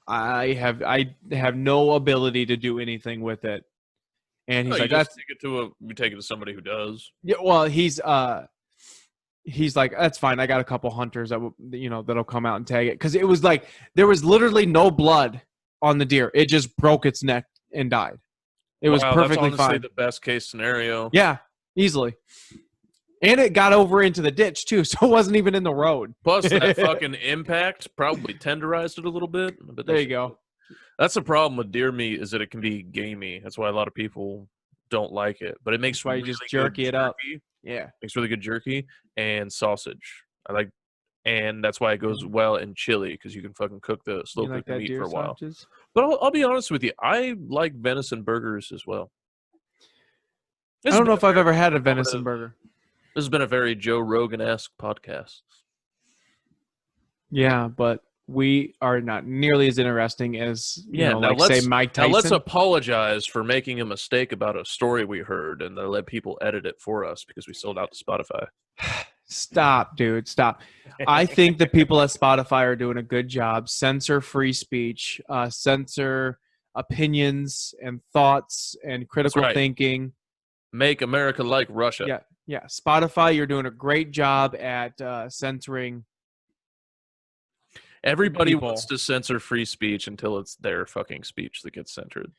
I have no ability to do anything with it. And he's like, we take it to somebody who does. Yeah, well, he's like, that's fine. I got a couple hunters that that'll come out and tag it because it was like there was literally no blood on the deer. It just broke its neck and died. It was perfectly that's honestly fine. The best case scenario. Yeah, easily. And it got over into the ditch too, so it wasn't even in the road. Plus, that fucking impact probably tenderized it a little bit. But there you go. That's the problem with deer meat is that it can be gamey. That's why a lot of people don't like it. But it makes That's why you really just jerky it up. Yeah, makes really good jerky and sausage. And that's why it goes well in chili because you can fucking slow cook the meat for a while. Sausages? But I'll be honest with you, I like venison burgers as well. I don't know if I've ever had a venison burger. This has been a very Joe Rogan-esque podcast. Yeah, but we are not nearly as interesting as say Mike Tyson. Now let's apologize for making a mistake about a story we heard and then let people edit it for us because we sold out to Spotify. Stop, dude. Stop. I think the people at Spotify are doing a good job. Censor free speech, censor opinions and thoughts and critical thinking. Make America like Russia. Yeah. Spotify, you're doing a great job at censoring. Everybody wants to censor free speech until it's their fucking speech that gets censored.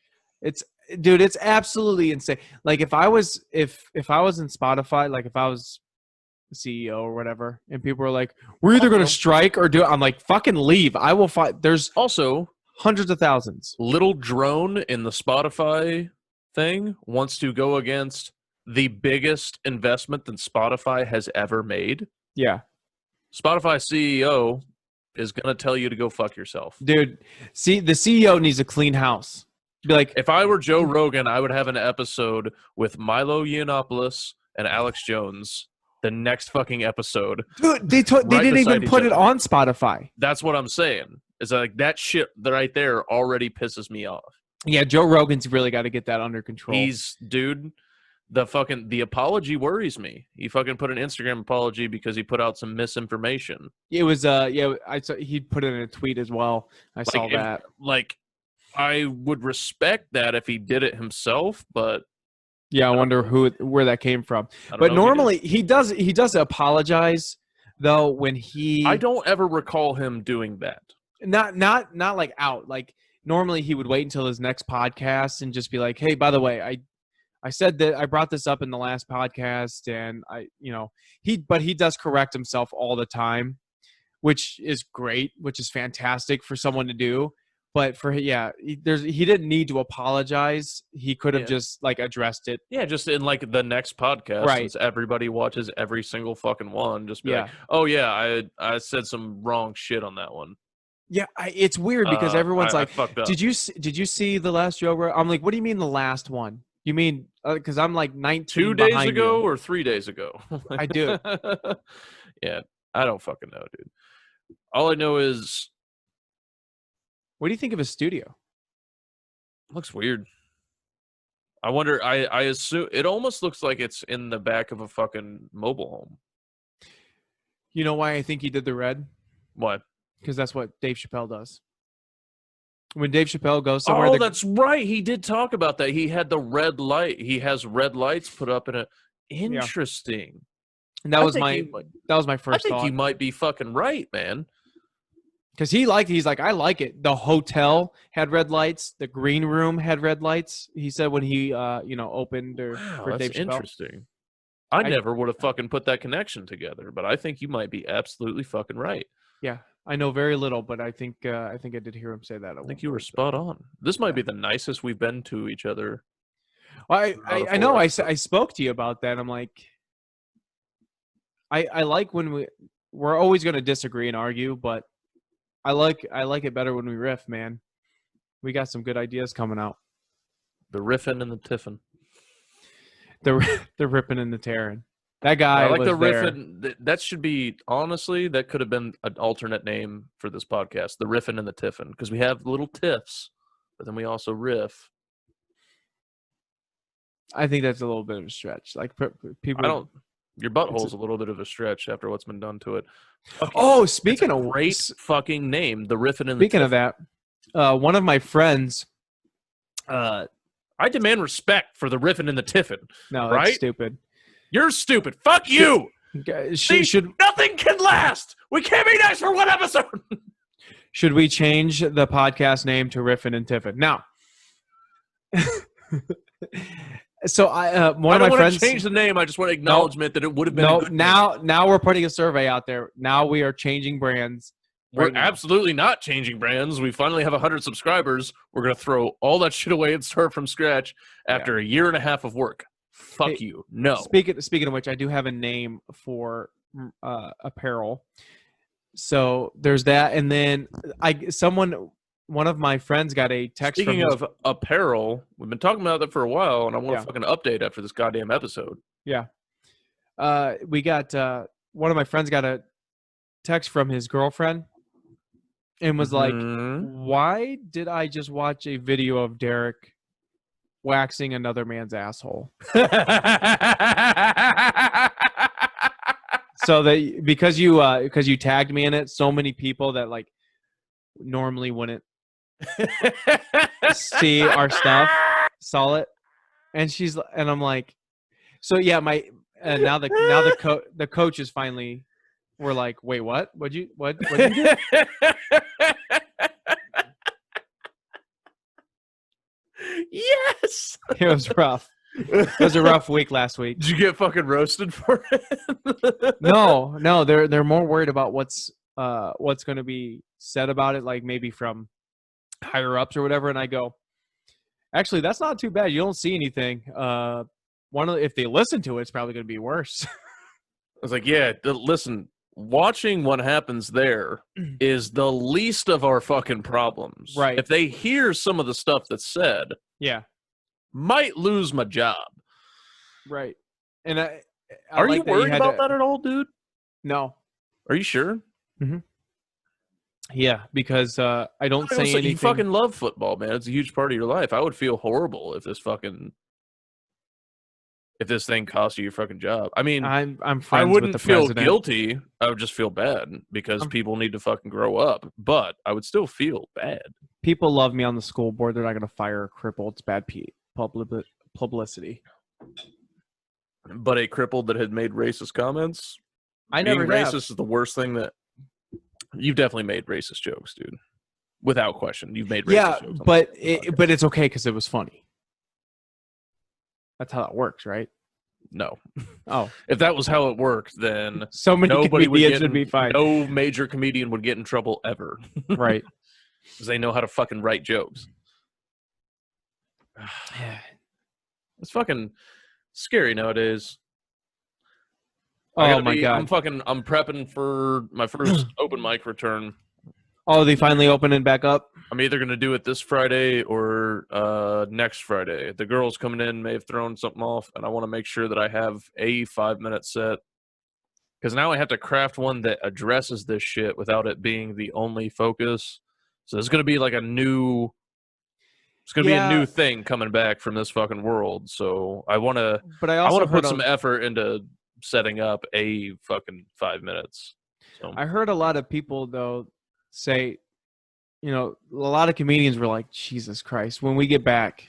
It's dude, it's absolutely insane. Like if I was in Spotify, like if I was the CEO or whatever, and people were like, "We're either going to strike or do it," I'm like, "Fucking leave! I will fight." There's Also, hundreds of thousands. Little Drone in the Spotify thing wants to go against the biggest investment that Spotify has ever made. Yeah, Spotify CEO is going to tell you to go fuck yourself. dude. See, the CEO needs a clean house. Be like, If I were Joe Rogan, I would have an episode with Milo Yiannopoulos and Alex Jones. The next fucking episode. dude, they didn't even put it on Spotify. That's what I'm saying. Is like that shit right there already pisses me off. Yeah, Joe Rogan's really got to get that under control. Dude, the apology worries me. He fucking put an Instagram apology because he put out some misinformation. It was I saw he put it in a tweet as well. I saw that. I would respect that if he did it himself, but yeah, I wonder where that came from. But normally he does apologize though when he. I don't ever recall him doing that. Not like out. Like normally he would wait until his next podcast and just be like, "Hey, by the way, I said that I brought this up in the last podcast," and he does correct himself all the time, which is great, which is fantastic for someone to do. But he didn't need to apologize. He could have just like addressed it. Yeah, just in like the next podcast, right? Since everybody watches every single fucking one, just be like, "Oh yeah, I said some wrong shit on that one." Yeah, it's weird because everyone's like, I fucked up. Did you see the last Joe Rogan? I'm like, what do you mean the last one? You mean because I'm like 19 2 days ago or 3 days ago? I do. Yeah, I don't fucking know, dude. All I know is. What do you think of his studio? Looks weird. I wonder. I assume it almost looks like it's in the back of a fucking mobile home. You know why I think he did the red? What? Because that's what Dave Chappelle does. When Dave Chappelle goes somewhere, that's right. He did talk about that. He had the red light. He has red lights put up in a. Interesting. Yeah. And that was my first thought. I think you might be fucking right, man. Because he's like, I like it. The hotel had red lights. The green room had red lights. He said when he, opened for Dave Chappelle. Interesting. I never would have fucking put that connection together, but I think you might be absolutely fucking right. Yeah, I know very little, but I think I did hear him say that. I think you were spot on. This might be the nicest we've been to each other. Well, I know. I spoke to you about that. I'm like, I like when we're always going to disagree and argue, but I like it better when we riff, man. We got some good ideas coming out. The Riffin and the Tiffin. The ripping and the tearing. That guy. I like was the there. Riffin. That should be, honestly, that could have been an alternate name for this podcast. The Riffin and the Tiffin, because we have little tiffs, but then we also riff. I think that's a little bit of a stretch. Like people. Your butthole's a little bit of a stretch after what's been done to it. Okay. Speaking of great fucking name, the Riffin and the Speaking of that, one of my friends. I demand respect for the Riffin and the Tiffin. No, right? That's stupid. You're stupid. Fuck you. Nothing can last. We can't be nice for one episode. Should we change the podcast name to Riffin and Tiffin? Now. So I don't want to change the name. I just want acknowledgement that it would have been. No, now we're putting a survey out there. Now we are changing brands. We're absolutely not changing brands. We finally have 100 subscribers. We're gonna throw all that shit away and start from scratch after a year and a half of work. Fuck you. No. Speaking of which, I do have a name for apparel. So there's that, and then one of my friends got a text. Speaking of apparel, we've been talking about that for a while, and I want to fucking update after this goddamn episode. Yeah. We got one of my friends got a text from his girlfriend and was like, "Why did I just watch a video of Derek waxing another man's asshole?" So that because you tagged me in it, so many people that like normally wouldn't see our stuff saw it, and I'm like, so yeah, now the coaches finally were like, wait, what? What'd you do? Yeah, It was rough. It was a rough week last week. Did you get fucking roasted for it? No, they're more worried about what's going to be said about it, like maybe from higher ups or whatever. And I go, actually, that's not too bad. You don't see anything. If they listen to it, it's probably going to be worse. I was like, yeah, listen, watching what happens there is the least of our fucking problems. Right. If they hear some of the stuff that's said, Yeah. might lose my job. Right. And I Are like you worried about that at all, dude? No. Are you sure? Yeah, because I don't say anything. You fucking love football, man. It's a huge part of your life. I would feel horrible if this thing cost you your fucking job. I mean, I'm friends I with wouldn't the feel president. guilty. I would just feel bad because people need to fucking grow up. But I would still feel bad. People love me on the school board. They're not going to fire a cripple. It's bad publicity. But a crippled that had made racist comments. I being never racist have. is the worst thing that you've definitely made racist jokes, dude. Without question, you've made racist jokes. But it's okay because it was funny. That's how it works, right? No. Oh, If that was how it worked, then so many nobody comedians would be fine. No major comedian would get in trouble ever. Right. Because they know how to fucking write jokes. It's fucking scary nowadays. Oh my god. I'm prepping for my first open mic return. Oh, they finally opening back up? I'm either going to do it this Friday or next Friday. The girls coming in may have thrown something off, and I want to make sure that I have a 5-minute set. Because now I have to craft one that addresses this shit without it being the only focus. So it's going to be like a new... It's going to be a new thing coming back from this fucking world. So I want to put some effort into setting up a fucking 5 minutes. So. I heard a lot of people, though, say, a lot of comedians were like, Jesus Christ, when we get back,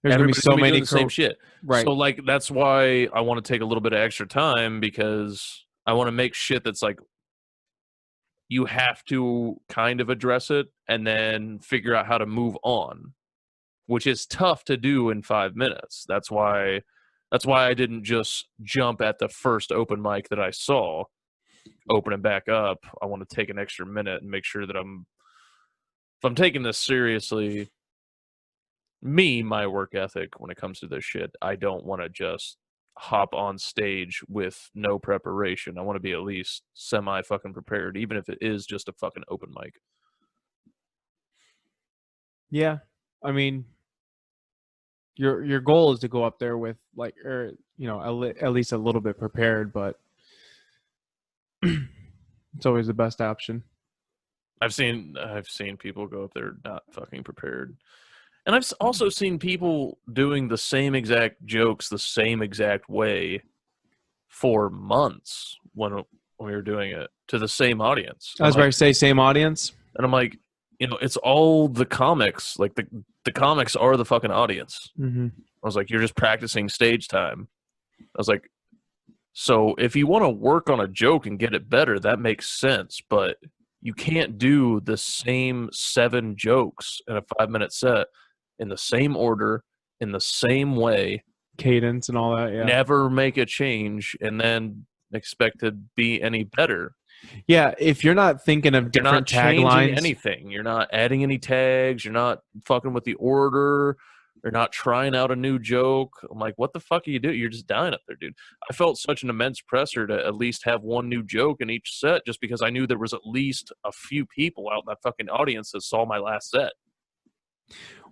there's going to be so many the same shit. Right. So like that's why I want to take a little bit of extra time, because I want to make shit that's like you have to kind of address it and then figure out how to move on, which is tough to do in 5 minutes. That's why I didn't just jump at the first open mic that I saw. Opening back up, I want to take an extra minute and make sure that if I'm taking this seriously, my work ethic when it comes to this shit, I don't want to just hop on stage with no preparation. I want to be at least semi fucking prepared, even if it is just a fucking open mic. Yeah, I mean, your goal is to go up there with at least a little bit prepared, but it's always the best option. I've seen people go up there not fucking prepared. And I've also seen people doing the same exact jokes the same exact way for months when we were doing it to the same audience. I was about to say same audience. And I'm like, it's all the comics. Like the comics are the fucking audience. Mm-hmm. I was like, you're just practicing stage time. I was like, so if you want to work on a joke and get it better, that makes sense. But you can't do the same 7 jokes in a 5-minute set in the same order, in the same way. Cadence and all that, yeah. Never make a change and then expect to be any better. Yeah, if you're not thinking of different taglines. Anything. You're not adding any tags. You're not fucking with the order. You're not trying out a new joke. I'm like, what the fuck are you doing? You're just dying up there, dude. I felt such an immense pressure to at least have one new joke in each set just because I knew there was at least a few people out in that fucking audience that saw my last set.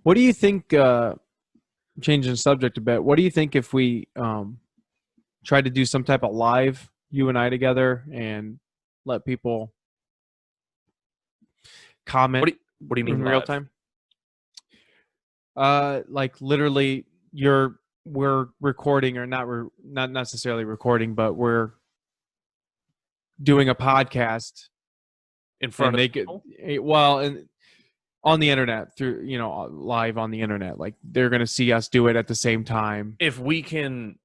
What do you think, changing the subject a bit, what do you think if we try to do some type of live, you and I together, and let people comment what do you mean in live? real time? Like literally we're recording, or not necessarily recording, but we're doing a podcast in front of people? and on the internet through, live on the internet. Like they're going to see us do it at the same time. If we can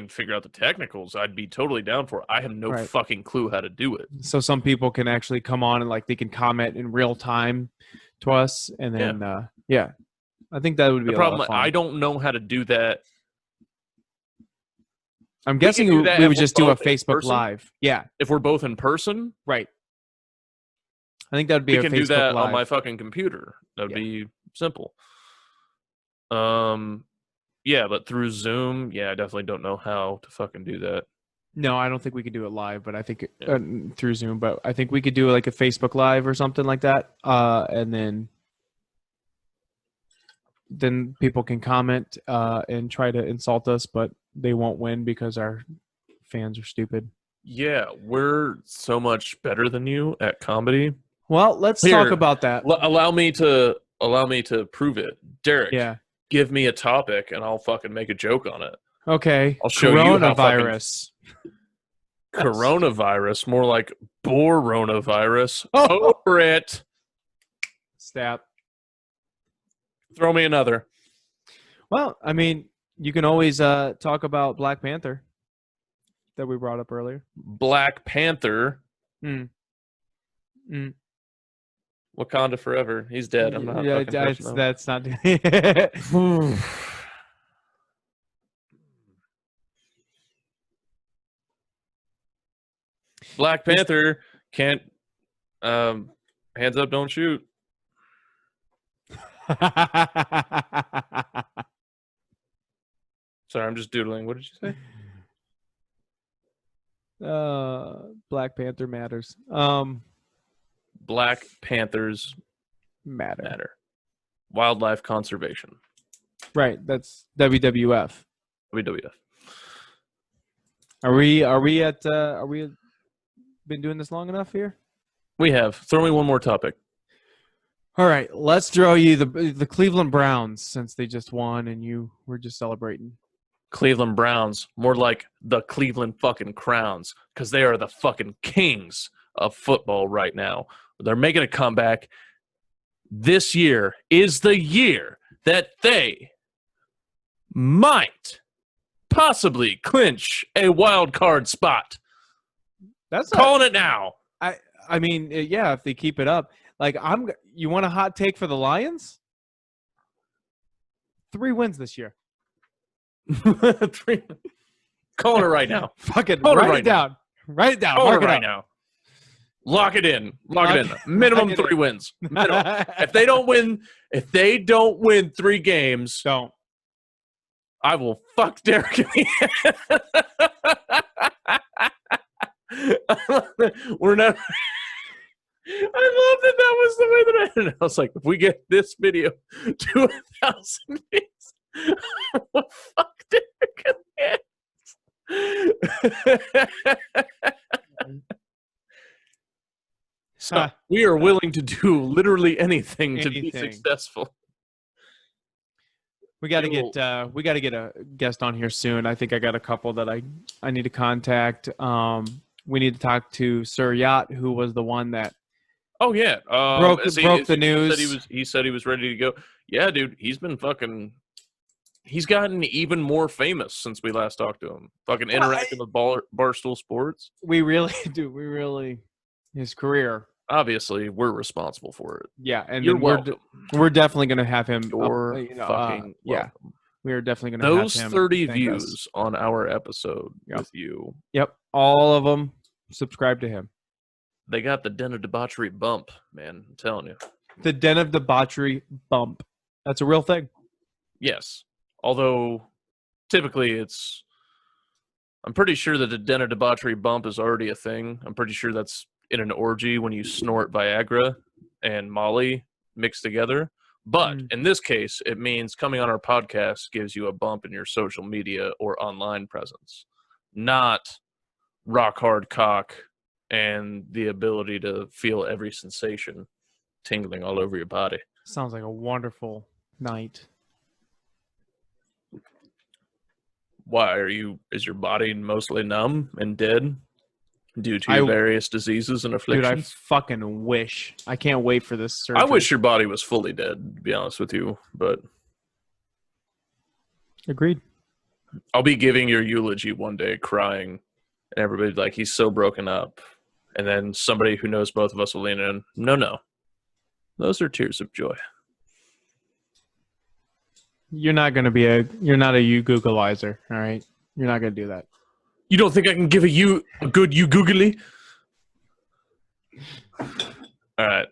figure out the technicals, I'd be totally down for it. I have no fucking clue how to do it. So some people can actually come on and they can comment in real time to us, and then I think that would be The a lot problem, of fun. I don't know how to do that. I'm We guessing can do that we if would we're just do a both in Facebook person. Live. Yeah, If we're both in person, right. I think that would be we a can Facebook do that Live. on my fucking computer. That would Yeah. be simple. Yeah, but through Zoom, yeah, I definitely don't know how to fucking do that. No, I don't think we could do it live, but I think Yeah. through Zoom. But I think we could do like a Facebook Live or something like that, and then people can comment and try to insult us, but they won't win because our fans are stupid. Yeah, we're so much better than you at comedy. Well, let's Here, talk about that. Allow me to prove it. Derek, Yeah. give me a topic and I'll fucking make a joke on it. Okay. I'll show you how fucking Coronavirus. coronavirus, more like boronavirus. Oh. Over it. Stat. Throw me another. Well, I mean, you can always talk about Black Panther that we brought up earlier. Black Panther. Wakanda forever. He's dead. I'm not fucking touching him. That's not. Black Panther can't. Hands up, don't shoot. Sorry, I'm just doodling. What did you say? Black Panther matters. Black Panthers matter. Wildlife conservation. Right. That's WWF. WWF. Are we been doing this long enough here? We have. Throw me one more topic. All right, let's throw you the Cleveland Browns since they just won and you were just celebrating. Cleveland Browns, more like the Cleveland fucking Crowns, because they are the fucking kings of football right now. They're making a comeback. This year is the year that they might possibly clinch a wild card spot. That's calling it now. I mean, yeah, if they keep it up. Like you want a hot take for the Lions? 3 wins this year. 3. Calling it right now. Fucking write it down. Write it down. Calling Mark it it right up. now. Lock it in. Lock it in. Minimum 3 wins. Minimum. If they don't win 3 games, don't. I will fuck Derek in the We're never. I love that was the way that I did it. I was like, if we get this video to 1,000 views, we'll fuck Derek in the So we are willing to do literally anything to be successful. We got to get a guest on here soon. I think I got a couple that I need to contact. We need to talk to Sir Yacht, who was the one that broke the news. He said he was ready to go. Yeah, dude, he's gotten even more famous since we last talked to him. Fucking interacting with Barstool Sports. We really do. His career. Obviously, we're responsible for it. Yeah, and you're welcome. We're definitely going to have him. Fucking welcome. Yeah, we are definitely going to have him. Those 30 views on our episode with you. Yep, all of them. Subscribe to him. They got the Den of Debauchery bump, man. I'm telling you. The Den of Debauchery bump. That's a real thing. Yes. Although, typically I'm pretty sure that the Den of Debauchery bump is already a thing. I'm pretty sure that's in an orgy when you snort Viagra and Molly mixed together. But in this case, it means coming on our podcast gives you a bump in your social media or online presence, not rock hard cock and the ability to feel every sensation tingling all over your body. Sounds like a wonderful night. Why is your body mostly numb and dead due to various diseases and afflictions? Dude, I fucking wish. I can't wait for this surgery. I wish your body was fully dead, to be honest with you, but agreed. I'll be giving your eulogy one day crying and everybody's like, he's so broken up. And then somebody who knows both of us will lean in. No. Those are tears of joy. You're not gonna be you're not a you Googleizer, all right? You're not gonna do that. You don't think I can give a good you googly? All right.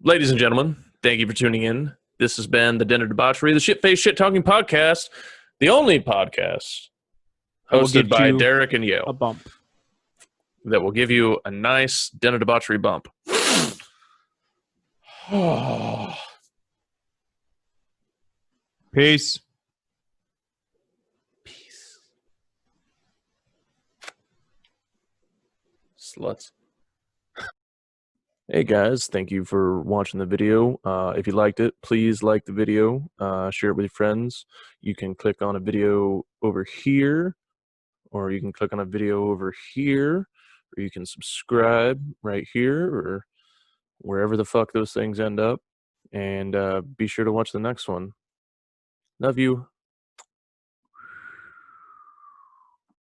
Ladies and gentlemen, thank you for tuning in. This has been the Den of Debauchery, the shit-faced, shit-talking podcast, the only podcast will hosted get by you Derek and A Yale bump. that will give you a nice Den of Debauchery bump. Peace. Peace. Sluts. Hey guys, thank you for watching the video. If you liked it, please like the video, share it with your friends. You can click on a video over here, or you can click on a video over here, or you can subscribe right here, or wherever the fuck those things end up. And be sure to watch the next one. Love you.